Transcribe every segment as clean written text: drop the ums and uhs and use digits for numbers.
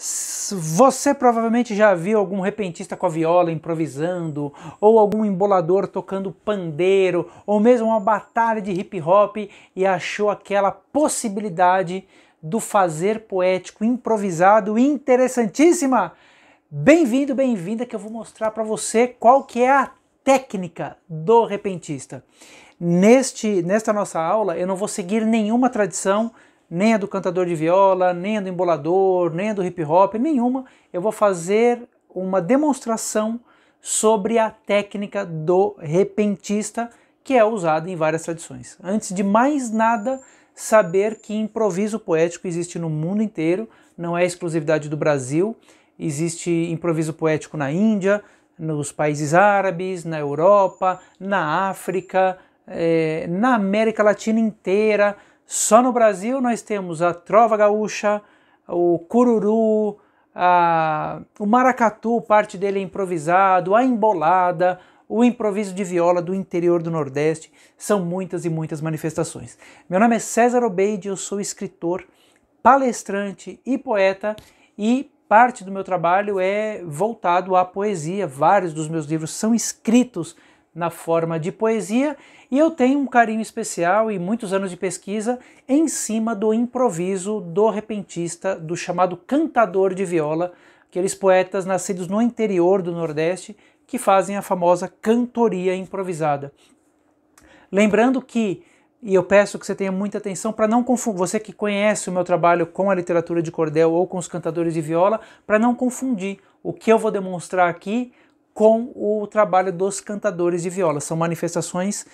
Você provavelmente já viu algum repentista com a viola improvisando, ou algum embolador tocando pandeiro, ou mesmo uma batalha de hip hop e achou aquela possibilidade do fazer poético improvisado interessantíssima. Bem-vindo, bem-vinda, que eu vou mostrar para você qual que é a técnica do repentista. Nesta nossa aula eu não vou seguir nenhuma tradição, nem a do cantador de viola, nem a do embolador, nem a do hip hop, nenhuma. Eu vou fazer uma demonstração sobre a técnica do repentista, que é usada em várias tradições. Antes de mais nada, saber que improviso poético existe no mundo inteiro, não é exclusividade do Brasil. Existe improviso poético na Índia, nos países árabes, na Europa, na África, na América Latina inteira. Só no Brasil nós temos a trova gaúcha, o cururu, o maracatu, parte dele é improvisado, a embolada, o improviso de viola do interior do Nordeste. São muitas e muitas manifestações. Meu nome é César Obeide, eu sou escritor, palestrante e poeta, e parte do meu trabalho é voltado à poesia. Vários dos meus livros são escritos na forma de poesia, e eu tenho um carinho especial e muitos anos de pesquisa em cima do improviso do repentista, do chamado cantador de viola, aqueles poetas nascidos no interior do Nordeste que fazem a famosa cantoria improvisada. Lembrando que, e eu peço que você tenha muita atenção para não confundir, você que conhece o meu trabalho com a literatura de cordel ou com os cantadores de viola, para não confundir o que eu vou demonstrar aqui com o trabalho dos cantadores de viola. São manifestações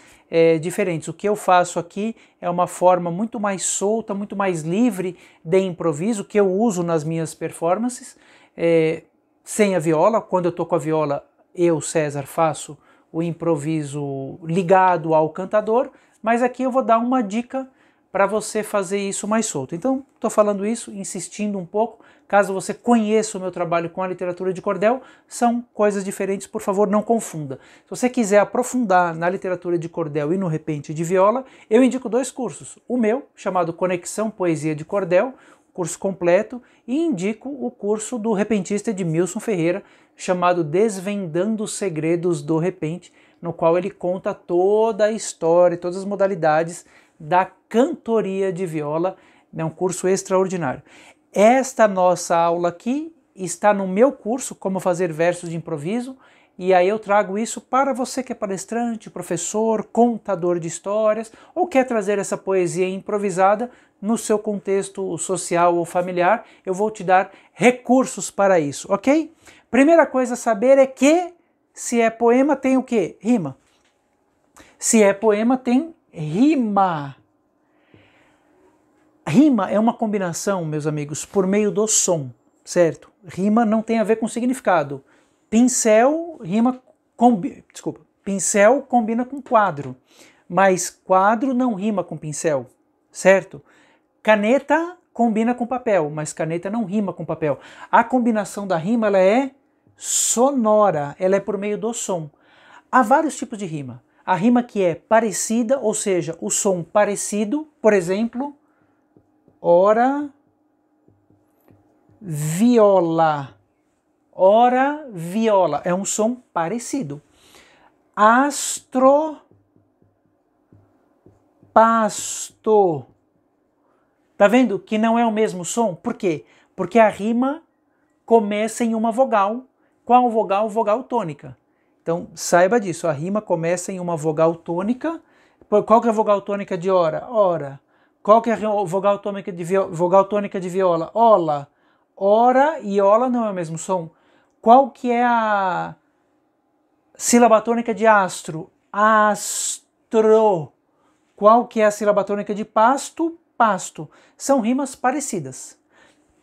diferentes. O que eu faço aqui é uma forma muito mais solta, muito mais livre de improviso, que eu uso nas minhas performances, sem a viola. Quando eu estou com a viola, eu, César, faço o improviso ligado ao cantador, mas aqui eu vou dar uma dica para você fazer isso mais solto. Então, estou falando isso, insistindo um pouco. Caso você conheça o meu trabalho com a literatura de cordel, são coisas diferentes, por favor, não confunda. Se você quiser aprofundar na literatura de cordel e no repente de viola, eu indico dois cursos. O meu, chamado Conexão Poesia de Cordel, curso completo, e indico o curso do repentista Edmilson Ferreira, chamado Desvendando os Segredos do Repente, no qual ele conta toda a história, todas as modalidades da cantoria de viola. É um curso extraordinário. Esta nossa aula aqui está no meu curso, Como Fazer Versos de Improviso, e aí eu trago isso para você que é palestrante, professor, contador de histórias, ou quer trazer essa poesia improvisada no seu contexto social ou familiar. Eu vou te dar recursos para isso, ok? Primeira coisa a saber é que, se é poema, tem o quê? Rima. Se é poema, tem rima. Rima é uma combinação, meus amigos, por meio do som, certo? Rima não tem a ver com significado. Pincel combina com quadro, mas quadro não rima com pincel, certo? Caneta combina com papel, mas caneta não rima com papel. A combinação da rima, ela é sonora, ela é por meio do som. Há vários tipos de rima. A rima que é parecida, ou seja, o som parecido, por exemplo, ora, viola. Ora, viola. É um som parecido. Astro, pasto. Tá vendo que não é o mesmo som? Por quê? Porque a rima começa em uma vogal. Qual vogal? Vogal tônica. Então, saiba disso. A rima começa em uma vogal tônica. Qual que é a vogal tônica de ora? Ora. Qual que é a vogal tônica de viola? Ola. Ora e ola não é o mesmo som. Qual que é a sílaba tônica de astro? Astro. Qual que é a sílaba tônica de pasto? Pasto. São rimas parecidas.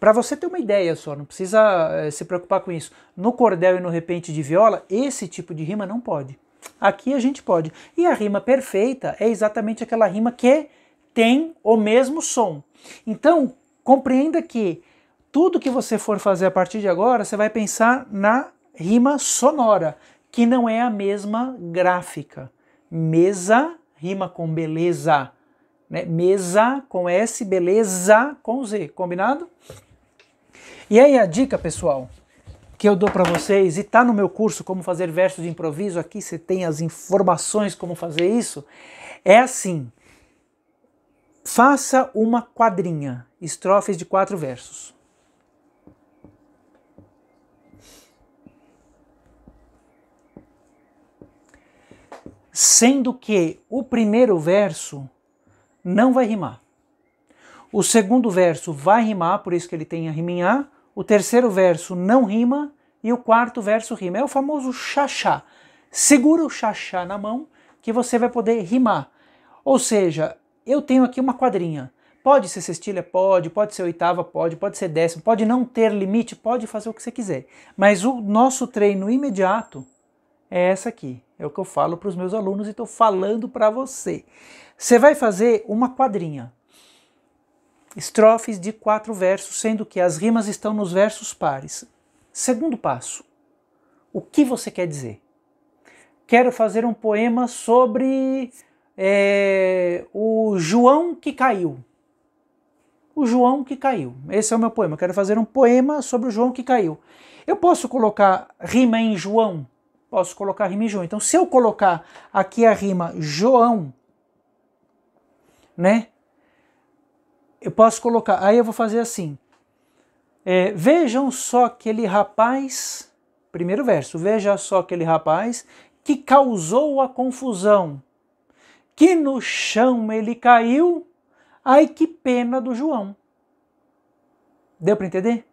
Para você ter uma ideia só, não precisa se preocupar com isso. No cordel e no repente de viola, esse tipo de rima não pode. Aqui a gente pode. E a rima perfeita é exatamente aquela rima que tem o mesmo som. Então, compreenda que tudo que você for fazer a partir de agora, você vai pensar na rima sonora, que não é a mesma gráfica. Mesa rima com beleza, né? Mesa com S, beleza com Z, combinado? E aí a dica, pessoal, que eu dou para vocês, e está no meu curso Como Fazer Versos de Improviso, aqui você tem as informações como fazer isso, é assim: faça uma quadrinha, estrofes de 4 versos. Sendo que o primeiro verso não vai rimar. O segundo verso vai rimar, por isso que ele tem a rima em A. O terceiro verso não rima e o quarto verso rima. É o famoso chachá. Segura o chachá na mão que você vai poder rimar. Ou seja, eu tenho aqui uma quadrinha. Pode ser sextilha? Pode ser oitava? Pode ser décima, pode não ter limite, pode fazer o que você quiser. Mas o nosso treino imediato é essa aqui. É o que eu falo para os meus alunos e estou falando para você. Você vai fazer uma quadrinha. Estrofes de 4 versos, sendo que as rimas estão nos versos pares. Segundo passo. O que você quer dizer? Quero fazer um poema sobre o João que caiu. O João que caiu. Esse é o meu poema. Quero fazer um poema sobre o João que caiu. Eu posso colocar rima em João? Posso colocar rima em João. Então, se eu colocar aqui a rima João, né? Eu posso colocar, aí eu vou fazer assim. Vejam só aquele rapaz, primeiro verso, veja só aquele rapaz que causou a confusão, que no chão ele caiu, ai que pena do João. Deu para entender?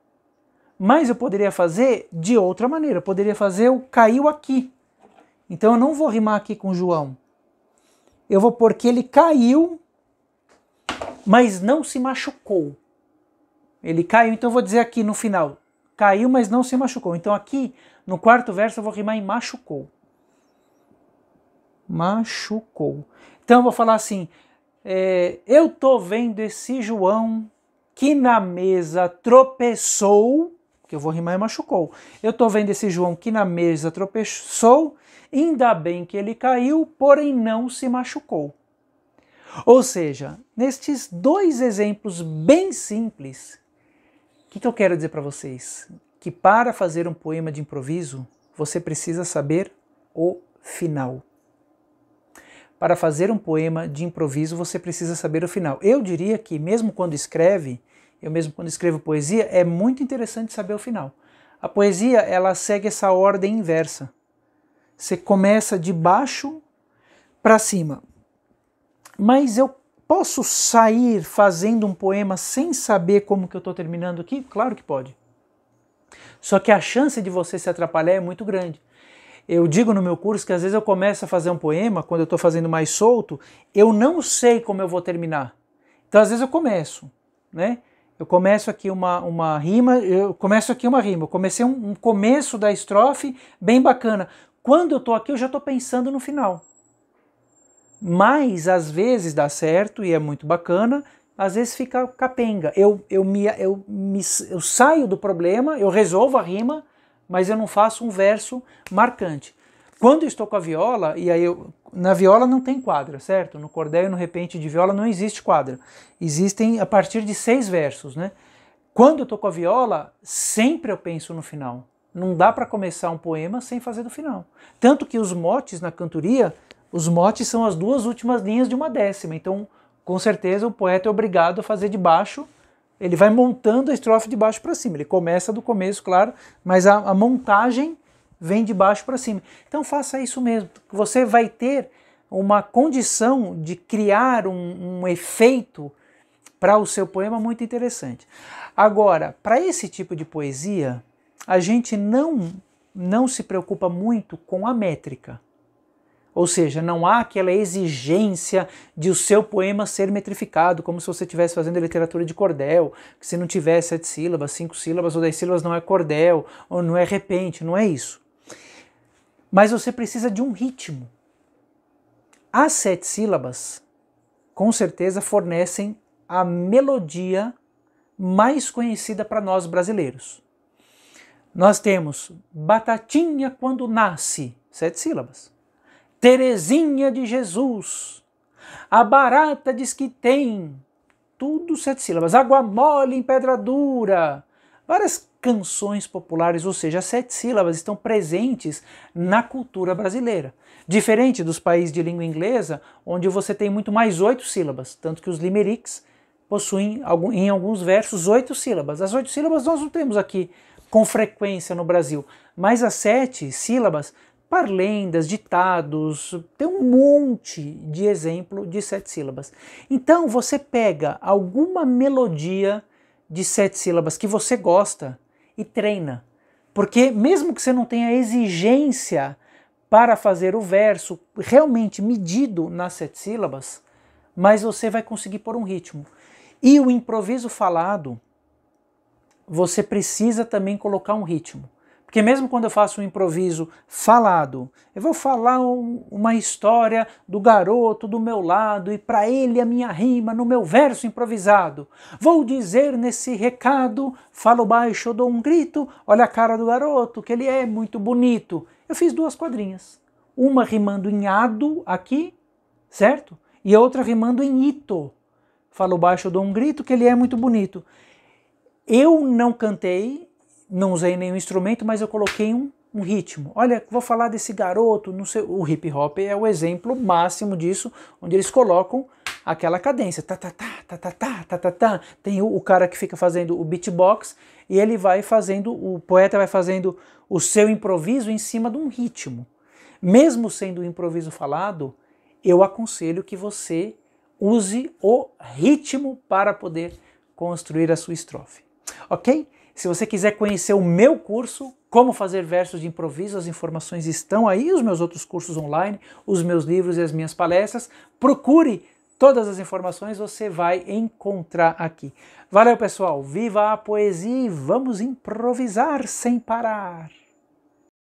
Mas eu poderia fazer de outra maneira, eu poderia fazer o caiu aqui. Então eu não vou rimar aqui com João. Eu vou pôr que ele caiu, mas não se machucou. Ele caiu, então eu vou dizer aqui no final, caiu, mas não se machucou. Então aqui, no quarto verso, eu vou rimar em machucou. Machucou. Então eu vou falar assim, eu tô vendo esse João que na mesa tropeçou, que eu vou rimar em machucou. Eu tô vendo esse João que na mesa tropeçou, ainda bem que ele caiu, porém não se machucou. Ou seja, nestes 2 exemplos bem simples, o que eu quero dizer para vocês? Que para fazer um poema de improviso, você precisa saber o final. Para fazer um poema de improviso, você precisa saber o final. Eu diria que mesmo quando escrevo poesia, é muito interessante saber o final. A poesia, ela segue essa ordem inversa. Você começa de baixo para cima. Mas eu posso sair fazendo um poema sem saber como que eu estou terminando aqui? Claro que pode. Só que a chance de você se atrapalhar é muito grande. Eu digo no meu curso que às vezes eu começo a fazer um poema, quando eu estou fazendo mais solto, eu não sei como eu vou terminar. Então às vezes eu começo, né? Eu começo aqui uma rima, eu comecei um começo da estrofe bem bacana. Quando eu estou aqui eu já estou pensando no final. Mas às vezes dá certo e é muito bacana, às vezes fica capenga. Eu saio do problema, eu resolvo a rima, mas eu não faço um verso marcante. Quando eu estou com a viola, e aí na viola não tem quadra, certo? No cordel e no repente de viola não existe quadra. Existem a partir de 6 versos, né? Quando eu estou com a viola, sempre eu penso no final. Não dá para começar um poema sem fazer do final. Tanto que os motes na cantoria, os motes são as 2 últimas linhas de uma décima. Então, com certeza, o poeta é obrigado a fazer de baixo. Ele vai montando a estrofe de baixo para cima. Ele começa do começo, claro, mas a montagem vem de baixo para cima. Então faça isso mesmo. Você vai ter uma condição de criar um efeito para o seu poema muito interessante. Agora, para esse tipo de poesia, a gente não se preocupa muito com a métrica. Ou seja, não há aquela exigência de o seu poema ser metrificado, como se você estivesse fazendo literatura de cordel, que se não tiver 7 sílabas, 5 sílabas ou 10 sílabas não é cordel, ou não é repente, não é isso. Mas você precisa de um ritmo. As 7 sílabas, com certeza, fornecem a melodia mais conhecida para nós brasileiros. Nós temos Batatinha quando nasce, 7 sílabas. Terezinha de Jesus, a barata diz que tem, tudo 7 sílabas. Água mole em pedra dura, várias canções populares, ou seja, as 7 sílabas estão presentes na cultura brasileira. Diferente dos países de língua inglesa, onde você tem muito mais 8 sílabas, tanto que os limericks possuem em alguns versos 8 sílabas. As 8 sílabas nós não temos aqui com frequência no Brasil, mas as 7 sílabas, parlendas, ditados, tem um monte de exemplo de 7 sílabas. Então você pega alguma melodia de 7 sílabas que você gosta e treina, porque mesmo que você não tenha exigência para fazer o verso realmente medido nas 7 sílabas, mas você vai conseguir pôr um ritmo. E o improviso falado, você precisa também colocar um ritmo. Porque mesmo quando eu faço um improviso falado, eu vou falar uma história do garoto do meu lado e para ele a minha rima no meu verso improvisado. Vou dizer nesse recado, falo baixo, eu dou um grito, olha a cara do garoto, que ele é muito bonito. Eu fiz 2 quadrinhas. Uma rimando em ado aqui, certo? E a outra rimando em ito. Falo baixo, eu dou um grito, que ele é muito bonito. Eu não cantei, não usei nenhum instrumento, mas eu coloquei um ritmo. Olha, vou falar desse garoto, não sei, o hip hop é o exemplo máximo disso, onde eles colocam aquela cadência. Tá, tá, tá, tá, tá, tá, tá, tá, tá. Tem o cara que fica fazendo o beatbox e ele vai fazendo, o poeta vai fazendo o seu improviso em cima de um ritmo. Mesmo sendo um improviso falado, eu aconselho que você use o ritmo para poder construir a sua estrofe. Ok? Se você quiser conhecer o meu curso, Como Fazer Versos de Improviso, as informações estão aí, os meus outros cursos online, os meus livros e as minhas palestras. Procure todas as informações, você vai encontrar aqui. Valeu, pessoal! Viva a poesia e vamos improvisar sem parar!